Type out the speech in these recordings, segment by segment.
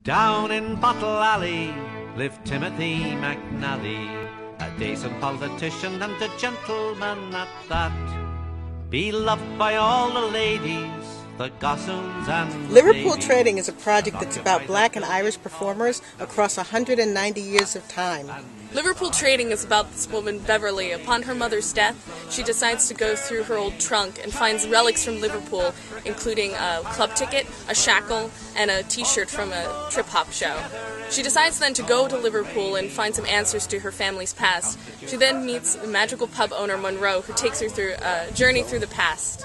Down in Bottle Alley lived Timothy McNally, a decent politician and a gentleman at that, beloved by all the ladies, the gossoons and Liverpool Trading is a project that's about black and Irish performers across 190 years of time. Liverpool Trading is about this woman, Beverly. Upon her mother's death, she decides to go through her old trunk and finds relics from Liverpool, including a club ticket, a shackle, and a t-shirt from a trip-hop show. She decides then to go to Liverpool and find some answers to her family's past. She then meets the magical pub owner, Monroe, who takes her through a journey through the past.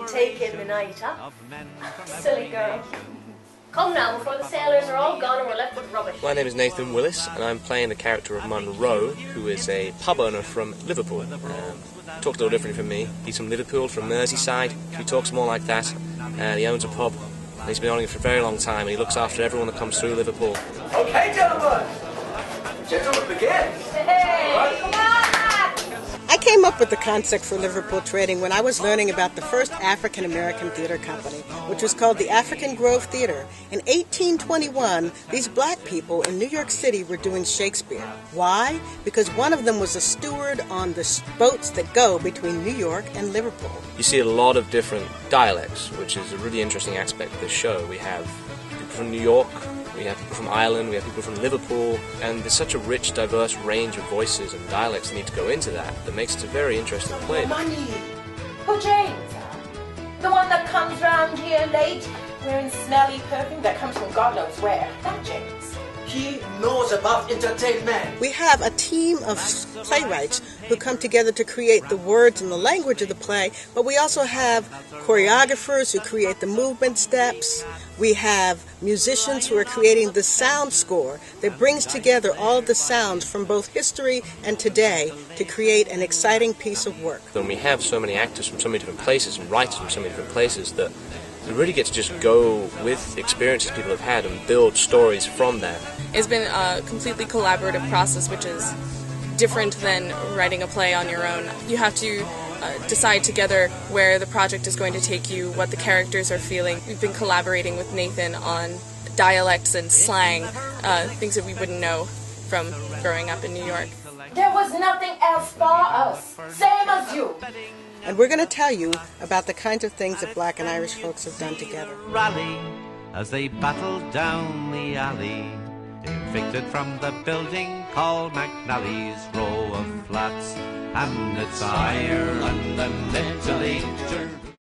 Taking the night, huh? Silly girl. Come now, before the sailors are all gone and we're left with rubbish. My name is Nathan Willis, and I'm playing the character of Monroe, who is a pub owner from Liverpool. Talks a little differently from me. He's from Liverpool, from Merseyside. He talks more like that. He owns a pub, and he's been owning it for a very long time, and he looks after everyone that comes through Liverpool. Okay, gentlemen! Gentlemen, begin! Hey, come on! I came up with the concept for Liverpool Trading when I was learning about the first African-American theater company, which was called the African Grove Theater. In 1821, these black people in New York City were doing Shakespeare. Why? Because one of them was a steward on the boats that go between New York and Liverpool. You see a lot of different dialects, which is a really interesting aspect of this show. We have people from New York, we have people from Ireland, we have people from Liverpool, and there's such a rich, diverse range of voices and dialects that need to go into that makes it a very interesting play. Money! Who James? The one that comes round here late, wearing smelly perfume that comes from God knows where. That James. He knows about entertainment. We have a team of playwrights who come together to create the words and the language of the play, but we also have choreographers who create the movement steps. We have musicians who are creating the sound score that brings together all of the sounds from both history and today to create an exciting piece of work. When we have so many actors from so many different places and writers from so many different places, that we really get to just go with experiences people have had and build stories from that. It's been a completely collaborative process, which is different than writing a play on your own. You have to decide together where the project is going to take you, what the characters are feeling. We've been collaborating with Nathan on dialects and slang, things that we wouldn't know from growing up in New York. There was nothing else for us, same as you. And we're going to tell you about the kinds of things that black and Irish folks have done together. Rally as they battled down the alley, evicted from the building called McNally's row of flats, and it's Ireland and Italy.